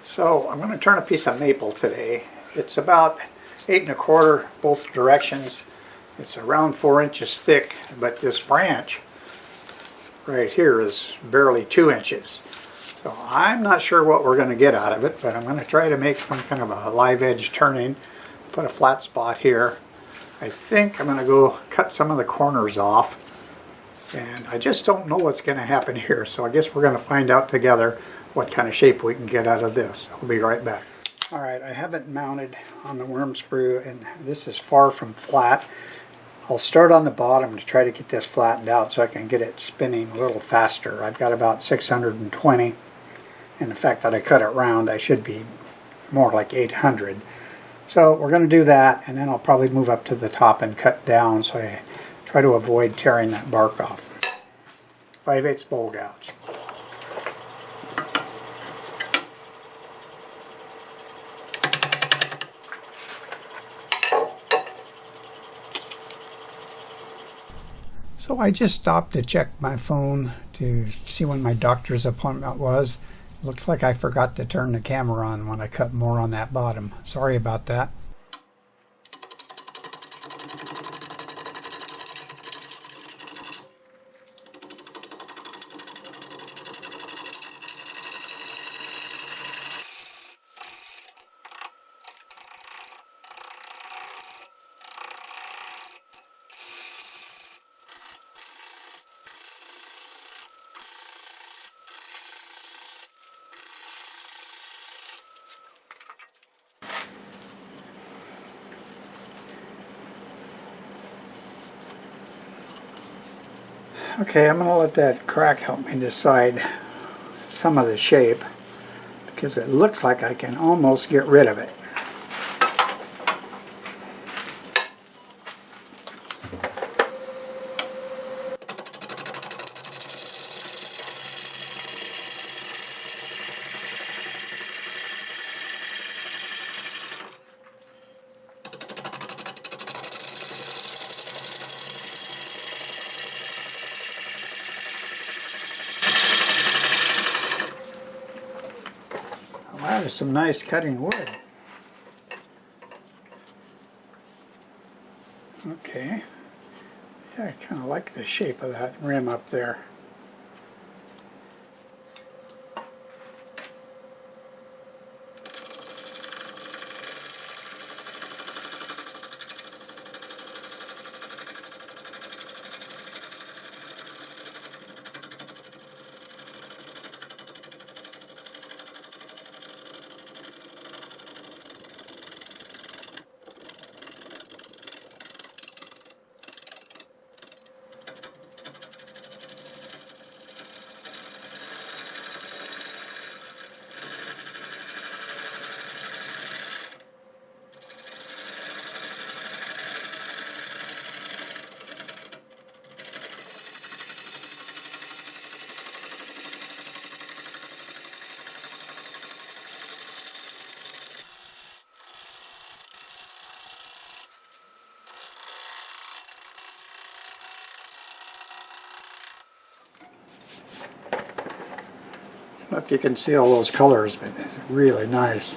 So I'm going to turn a piece of maple today. It's about 8 1/4 both directions. It's around 4 inches thick, but this branch right here is barely 2 inches. So I'm not sure what we're going to get out of it, but I'm going to try to make some kind of a live edge turning. Put a flat spot here. I think I'm going to go cut some of the corners off. And I just don't know what's going to happen here, so I guess we're going to find out together what kind of shape we can get out of this. I'll be right back. Alright, I have it mounted on the worm screw, and this is far from flat. I'll start on the bottom to try to get this flattened out so I can get it spinning a little faster. I've got about 620, and the fact that I cut it round, I should be more like 800. So we're going to do that, and then I'll probably move up to the top and cut down so I try to avoid tearing that bark off. 5/8 bowl gouge. So I just stopped to check my phone to see when my doctor's appointment was. Looks like I forgot to turn the camera on when I cut more on that bottom. Sorry about that. Okay, I'm going to let that crack help me decide some of the shape, because it looks like I can almost get rid of it. Wow, there's some nice cutting wood. Okay. Yeah, I kind of like the shape of that rim up there. I don't know if you can see all those colors, but it's really nice.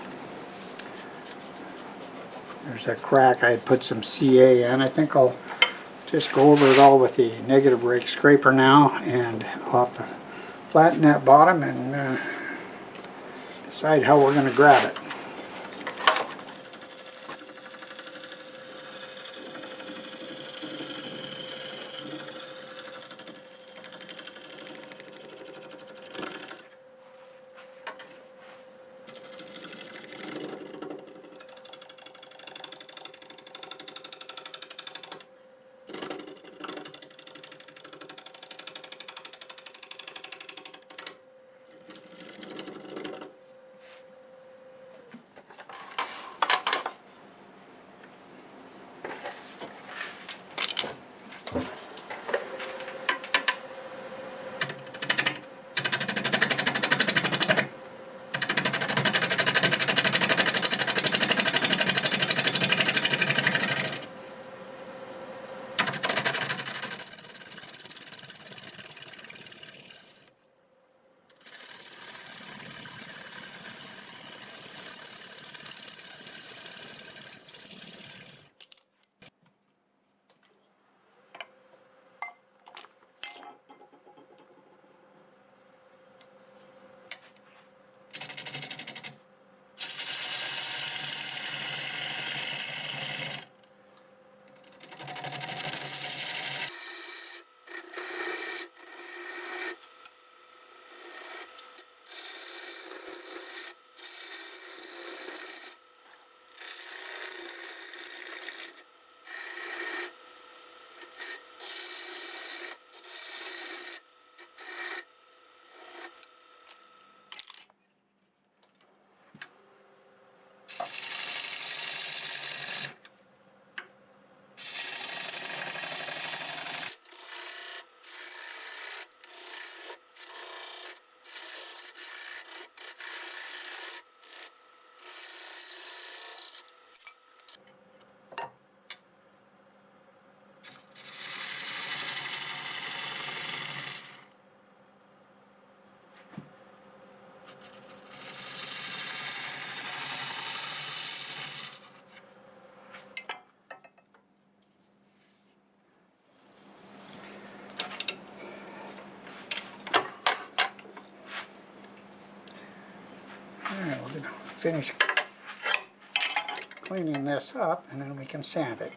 There's that crack. I had put some CA in. I think I'll just go over it all with the negative rake scraper now, and I'll have to flatten that bottom and decide how we're going to grab it. Alright, we're going to finish cleaning this up and then we can sand it.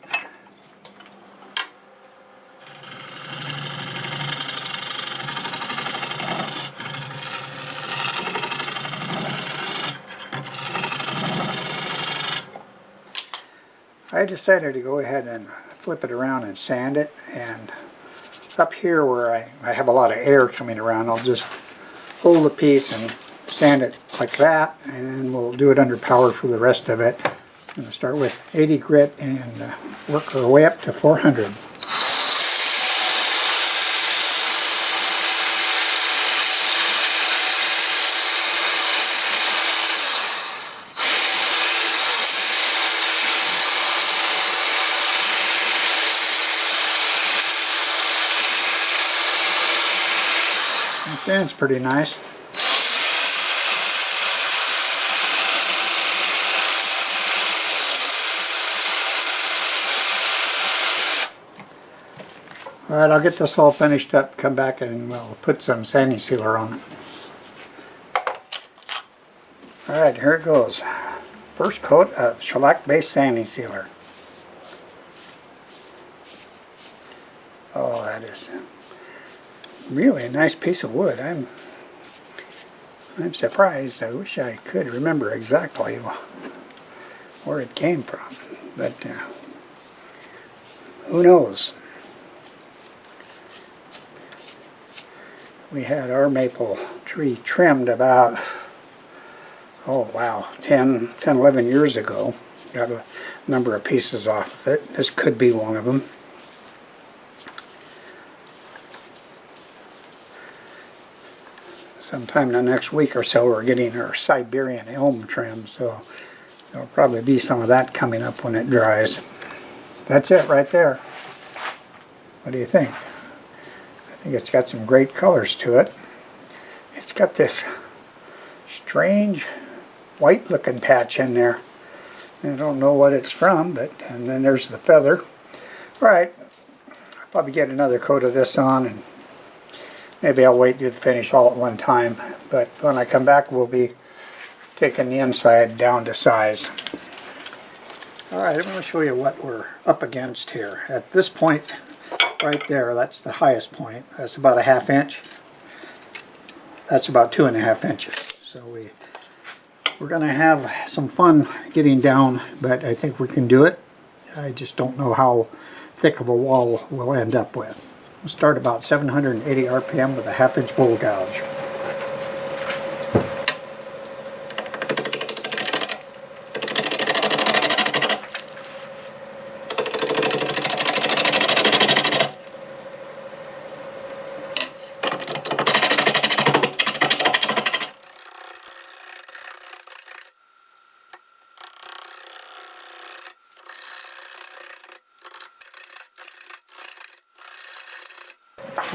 I decided to go ahead and flip it around and sand it, and up here where I have a lot of air coming around, I'll just hold the piece and sand it like that, and we'll do it under power for the rest of it. I'm going to start with 80 grit and work our way up to 400. It sands pretty nice. Alright, I'll get this all finished up, come back and we'll put some sanding sealer on it. Alright, here it goes. First coat of shellac-based sanding sealer. Oh, that is really a nice piece of wood. I'm surprised. I wish I could remember exactly where it came from, but who knows? We had our maple tree trimmed about, oh wow, 11 years ago. Got a number of pieces off of it. This could be one of them. Sometime in the next week or so we're getting our Siberian elm trim, so there'll probably be some of that coming up when it dries. That's it right there. What do you think? I think it's got some great colors to it. It's got this strange white looking patch in there. I don't know what it's from, but and then there's the feather. Alright, I'll probably get another coat of this on, and maybe I'll wait to finish all at one time, but when I come back we'll be taking the inside down to size. Alright, I'm going to show you what we're up against here. At this point right there, that's the highest point. That's about a ½ inch. That's about 2.5 inches. So we're going to have some fun getting down, but I think we can do it. I just don't know how thick of a wall we'll end up with. We'll start about 780 RPM with a ½ inch bowl gouge.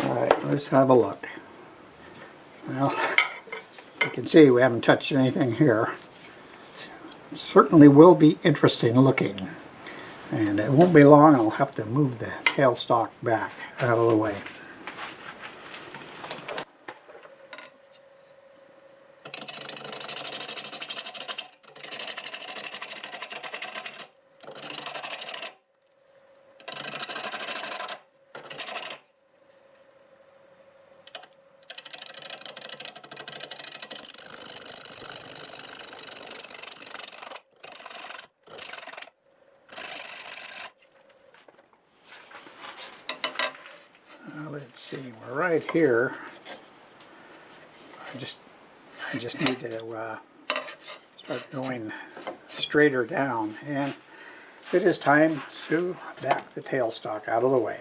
Alright, let's have a look. Well, you can see we haven't touched anything here. It certainly will be interesting looking. And it won't be long, I'll have to move the tailstock back out of the way. Let's see, we're right here. I just need to start going straighter down, and it is time to back the tailstock out of the way.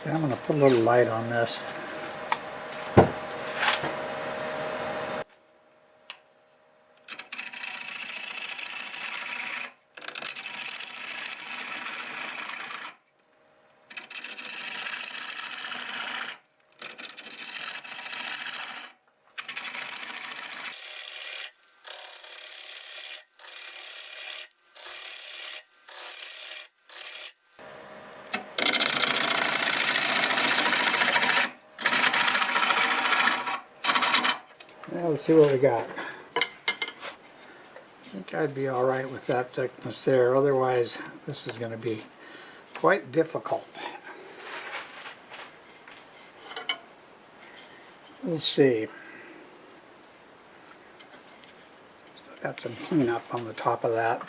Okay, I'm going to put a little light on this. Now let's see what we got. I think I'd be alright with that thickness there, otherwise this is going to be quite difficult. We'll see. Still got some cleanup on the top of that.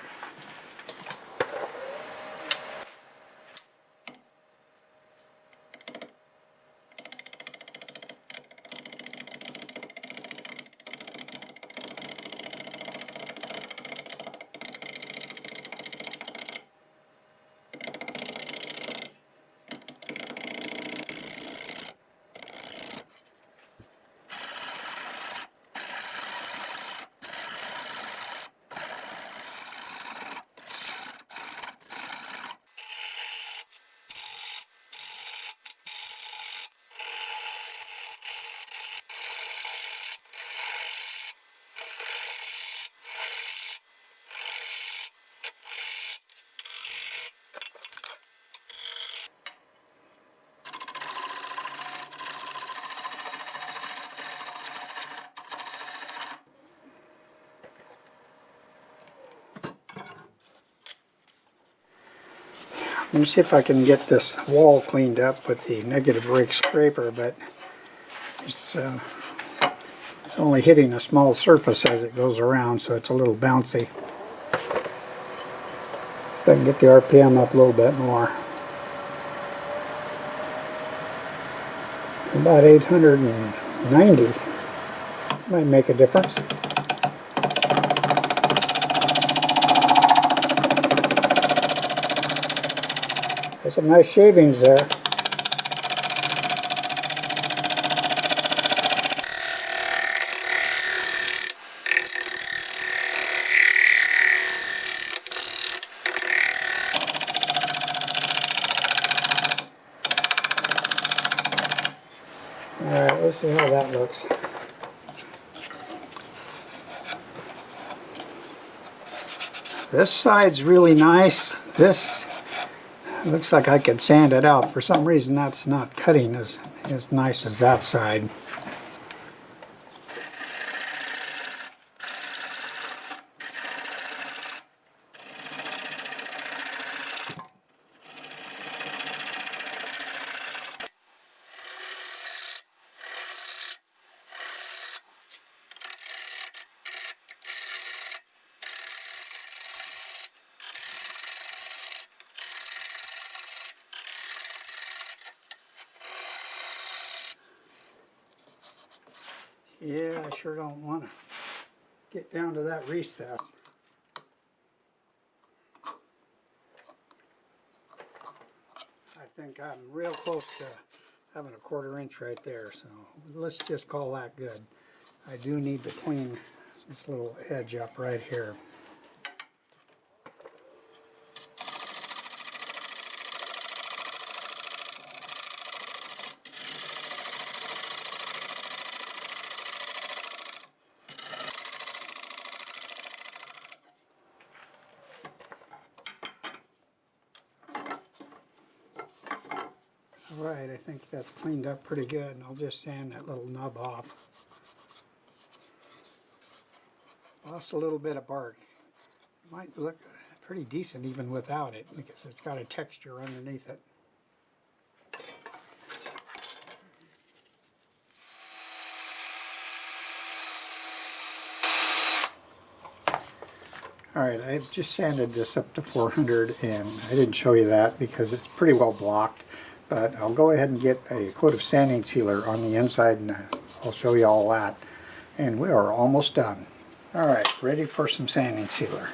Let me see if I can get this wall cleaned up with the negative rake scraper, but it's only hitting a small surface as it goes around, so it's a little bouncy. So I can get the RPM up a little bit more. About 890 might make a difference. There's some nice shavings there. Alright, let's see how that looks. This side's really nice. This looks like I could sand it out. For some reason that's not cutting as nice as that side. Yeah, I sure don't want to get down to that recess. I think I'm real close to having a 1/4 inch right there, so let's just call that good. I do need to clean this little edge up right here. Alright, I think that's cleaned up pretty good, and I'll just sand that little nub off. Lost a little bit of bark. Might look pretty decent even without it, because it's got a texture underneath it. Alright, I've just sanded this up to 400, and I didn't show you that because it's pretty well blocked. But I'll go ahead and get a coat of sanding sealer on the inside, and I'll show you all that. And we are almost done. Alright, ready for some sanding sealer.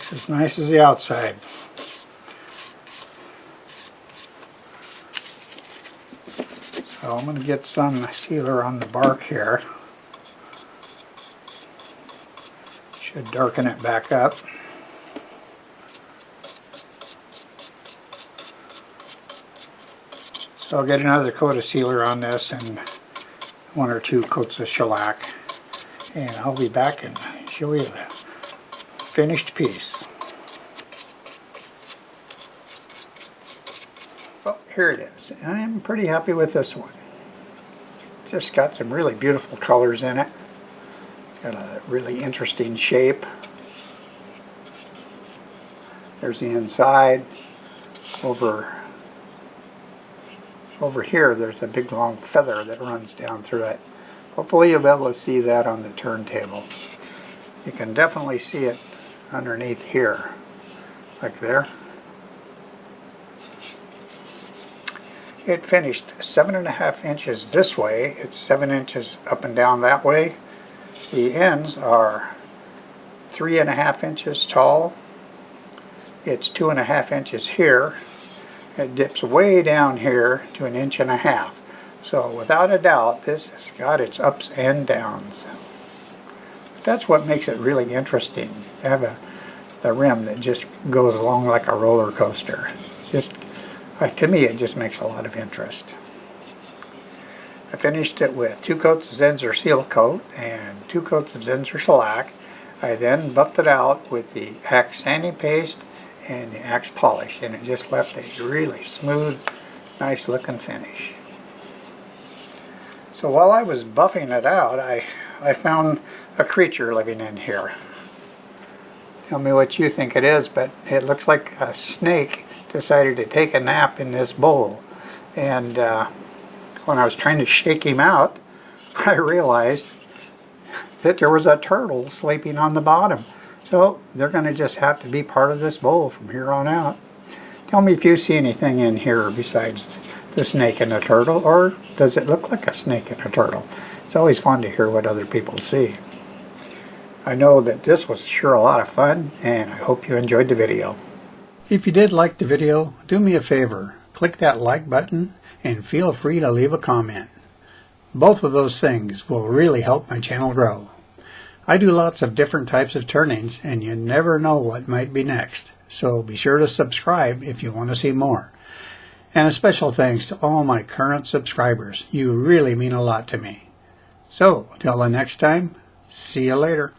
Looks as nice as the outside. So I'm going to get some sealer on the bark here. Should darken it back up. So I'll get another coat of sealer on this and 1 or 2 coats of shellac. And I'll be back and show you the finished piece. Well, here it is. I'm pretty happy with this one. It's just got some really beautiful colors in it. It's got a really interesting shape. There's the inside. Over here there's a big long feather that runs down through it. Hopefully you'll be able to see that on the turntable. You can definitely see it underneath here, like there. It finished 7.5 inches this way. It's 7 inches up and down that way. The ends are 3.5 inches tall. It's 2.5 inches here. It dips way down here to 1.5 inches. So without a doubt, this has got its ups and downs. That's what makes it really interesting. To have the rim that just goes along like a roller coaster. It's just, to me, it just makes a lot of interest. I finished it with 2 coats of Zinsser seal coat and 2 coats of Zinsser shellac. I then buffed it out with the Axe sanding paste and the Axe polish, and it just left a really smooth, nice looking finish. So while I was buffing it out, I found a creature living in here. Tell me what you think it is, but it looks like a snake decided to take a nap in this bowl. And when I was trying to shake him out, I realized that there was a turtle sleeping on the bottom. So they're going to just have to be part of this bowl from here on out. Tell me if you see anything in here besides the snake and the turtle, or does it look like a snake and a turtle? It's always fun to hear what other people see. I know that this was sure a lot of fun, and I hope you enjoyed the video. If you did like the video, do me a favor. Click that like button and feel free to leave a comment. Both of those things will really help my channel grow. I do lots of different types of turnings, and you never know what might be next. So be sure to subscribe if you want to see more. And a special thanks to all my current subscribers. You really mean a lot to me. So, till the next time, see you later.